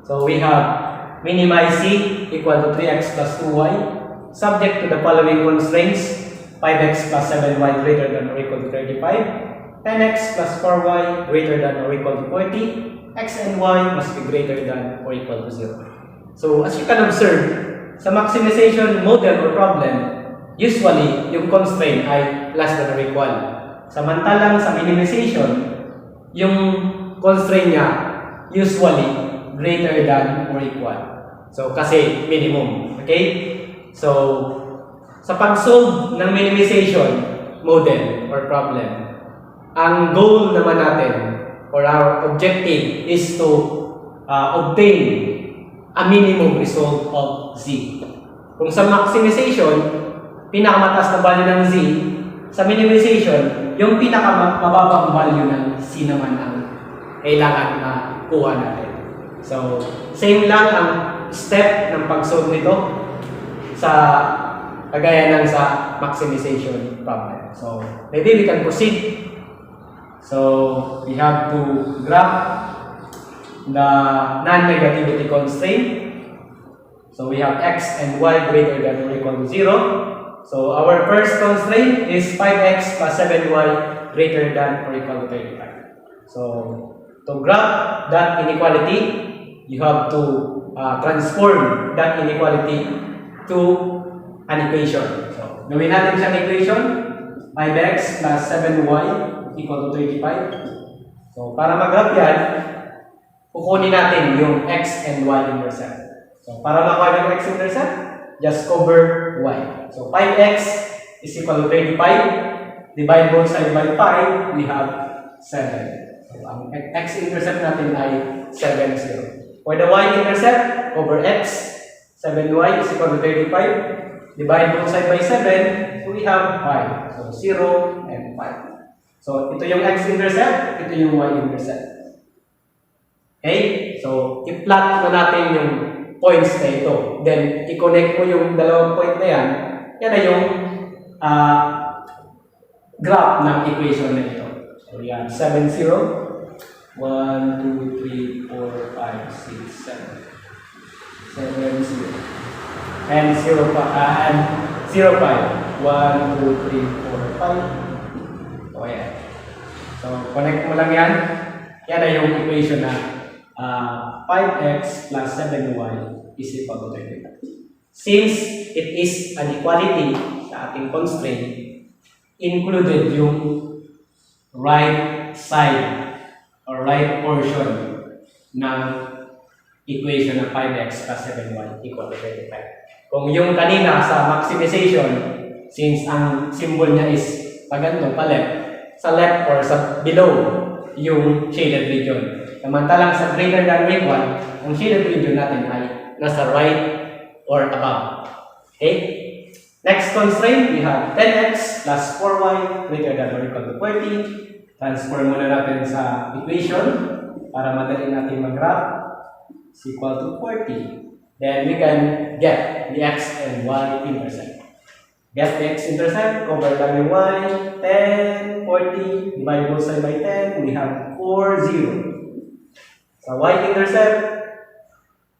So we have minimize c equal to 3x plus 2y subject to the following constraints: 5x plus 7y greater than or equal to 35, 10x plus 4y greater than or equal to 40, x and y must be greater than or equal to 0. So as you can observe, sa maximization model or problem, usually yung constraint ay less than or equal. Samantalang sa minimization, yung constraint niya usually greater than or equal. So kasi minimum, okay? So sa pag-solve ng minimization model or problem, ang goal naman natin or our objective is to obtain a minimum result of z. Kung sa maximization, pinakamataas na value ng z, sa minimization, yung pinakamababang value ng c naman ang kailangan na kuha natin. So, same lang ang step ng pag-solve nito sa kagaya ng sa maximization problem. So, maybe we can proceed. So, we have to graph the non-negativity constraint. So, we have x and y greater than or equal to 0. So, our first constraint is 5x plus 7y greater than or equal to 35. So, to graph that inequality, you have to transform that inequality to an equation. So, gawin natin siyang equation, 5x plus 7y equal to 35. So, para mag-graph yan, kukunin natin yung x and y intercept. So, para makuha yung x-intercept, just cover y. So, 5x is equal to 35. Divide both sides by 5, we have 7. So, ang x-intercept natin ay 7, 0. For the y-intercept, over x, 7y is equal to 35. Divide both sides by 7, so we have 5. So, 0 and 5. So, ito yung x-intercept, ito yung y-intercept. Okay? So, i-plot na natin yung points na ito. Then, i-connect mo yung dalawang point na yan. Yan na yung graph ng equation na ito. So, yan. 7, 0. 1, 2, 3, 4, 5, 6, 7. 7, 0. And 0, 5. 1, 2, 3, 4, 5. So, ayan. So, connect mo lang yan. Yan na yung equation na 5x plus 7y is equal to 35. Since it is an equality sa ating constraint, included yung right side or right portion ng equation ng 5x plus 7y equal to 35. Kung yung kanina sa maximization, since ang symbol niya is paganto, pa left, sa left or sa below yung shaded region. Samantalang sa greater than or equal, ang shaded region natin ay nasa right or above. Okay? Next constraint, we have 10x plus 4y greater than or equal to 40. Transform muna natin sa equation para madali natin mag-graph. Is equal to 40. Then we can get the x and y intercept. Get the x-intercept, cover lang yung y, 10, 40, divide both sides by 10, we have 4, 0. Sa y-intercept,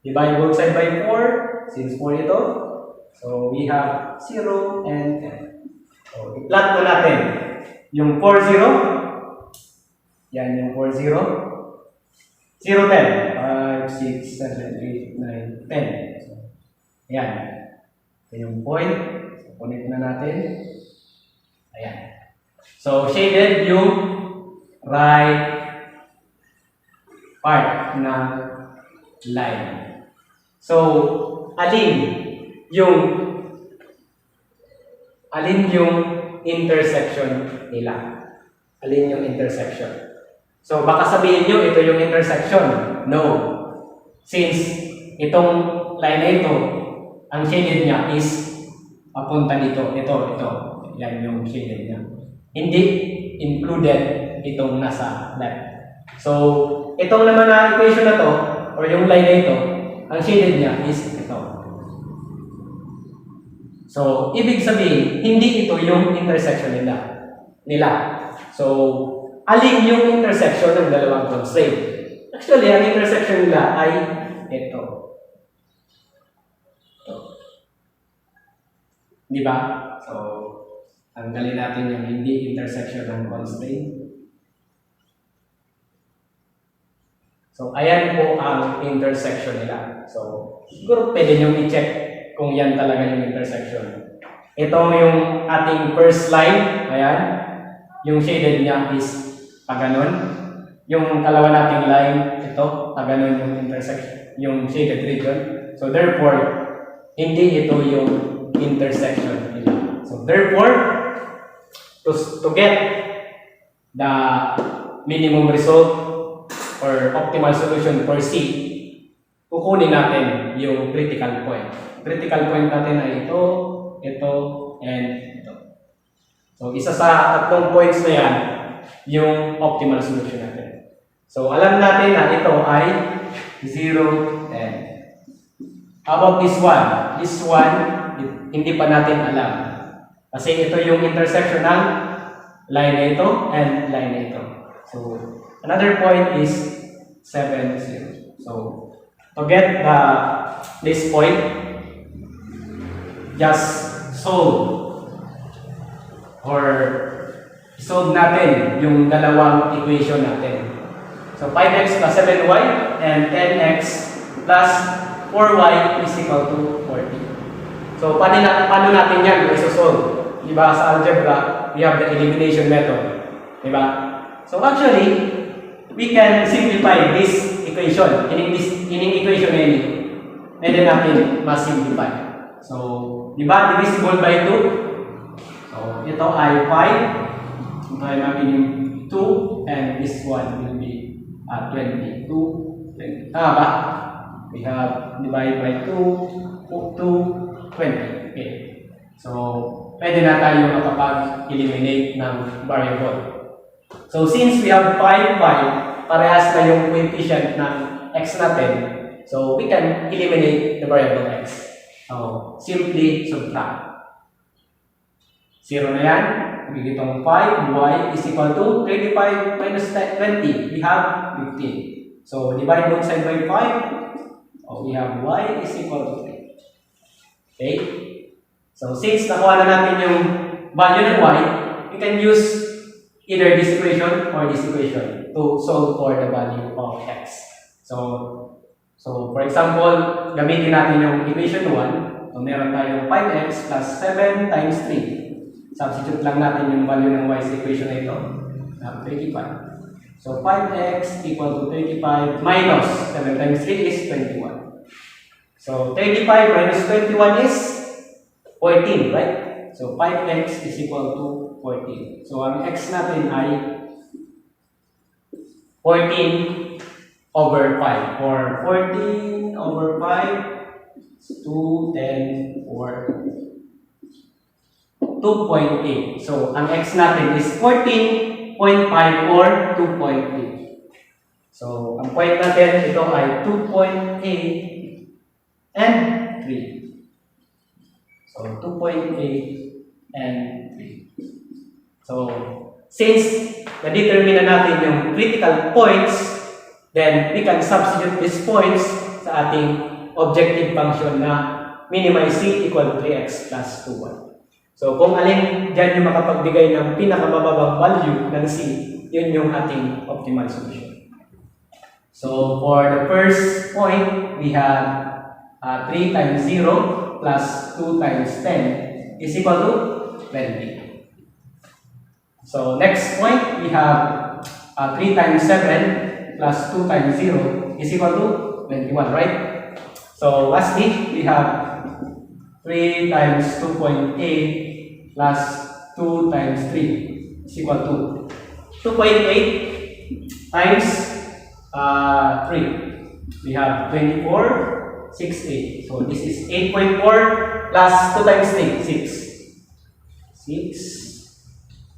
divide both sides by 4, since 4 ito, so we have 0 and 10. So, i-plot mo natin yung 4, 0, yan yung 4, 0, 0, 10, 5, 6, 7, 8, 9, 10. So, yan. Ito yung point. Connect na natin. Ayan. So, shaded yung right part ng line. So, alin yung intersection nila? Alin yung intersection? So, baka sabihin nyo, ito yung intersection. No. Since itong line na ito, ang shaded niya is papunta dito, ito. Yan yung shaded niya. Hindi included itong nasa left. So, itong naman na equation na to, or yung line na ito, ang shaded niya is ito. So, ibig sabihin, hindi ito yung intersection nila. So, alin yung intersection ng dalawang constraint? Actually, ang intersection nila ay ito. Ito. Di ba? So, tanggalin natin yung hindi intersection ng constraint. So, ayan po ang intersection nila. So, siguro pwede nyo i-check kung yan talaga yung intersection. Ito yung ating first line. Ayan. Yung shaded niya is paganon. Yung kalawa nating line, ito, paganon yung intersection, yung shaded region. So, therefore, hindi ito yung intersection nila. So, therefore, to get the minimum result or optimal solution for C, kukunin natin yung critical point. Critical point natin ay ito, and ito. So, isa sa tatlong points na yan, yung optimal solution natin. So, alam natin na ito ay 0, 10. How about this one? This one, hindi pa natin alam. Kasi ito yung intersection ng line na ito and line na ito. So, another point is 7, 0. So, to get this point, just solve natin yung dalawang equation natin. So, 5x plus 7y and 10x plus 4y is equal to 40. So, paano natin yan i-solve? Diba, sa algebra, we have the elimination method. Diba? So, actually, we can simplify this equation. Ining equation na yun, pwede natin ma-simplify. So, di ba, divisible by 2? So, ito ay 5. Ito ay natin yung 2. And this one will be 20. 20. Tama ba? We have divide by 2, 20. Okay. So, pwede na tayo makapag-eliminate ng variable. So, since we have 5, parehas na yung coefficient ng x natin, so we can eliminate the variable x. So, simply subtract. 0 na yan. Itong 5y is equal to 25 minus 20. We have 15. So, divide both sides by 5. We have y is equal to 3. Okay? So, since nakuha na natin yung value ng y, we can use either this equation or this equation to solve for the value of x. So for example, gamitin natin yung equation 1. So, meron tayong 5x plus 7 times 3. Substitute lang natin yung value ng y sa equation na ito. 35. So, 5x equal to 35 minus 7 times 3 is 21. So, 35 minus 21 is 14, right? So, 5x is equal to 14. So, ang x natin ay 14 over 5. Or 14 over 5 is 2, 10, or 2.8. So, ang x natin is 14.5 or 2.8. So, ang point natin, ito ay 2.8 and 3. So, 2.8 and 3. So, since na-determine na natin yung critical points, then we can substitute these points sa ating objective function na minimize c equal to 3x plus 2y. So, kung alin dyan yung makapagbigay ng pinakamababang value ng c, yun yung ating optimal solution. So, for the first point, we have 3 times 0 plus 2 times 10 is equal to 20. So, next point, we have 3 times 7 plus 2 times 0 is equal to 21, right? So, lastly, we have 3 times 2.8 plus 2 times 3 is equal to 2.8 times 3. We have 24, 6, 8. So, this is 8.4 plus 2 times 3, 6.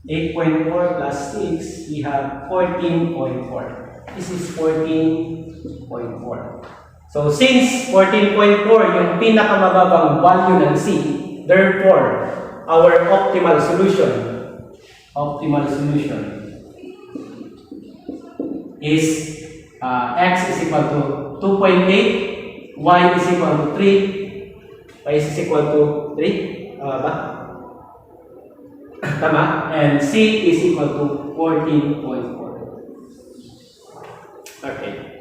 8.4 plus 6, we have 14.4. This is 14.4. So, since 14.4 yung pinakamababang value ng C, therefore, our optimal solution is x is equal to 2.8 y is equal to 3, y is equal to 3, ba? Tama? And c is equal to 14.4. Okay.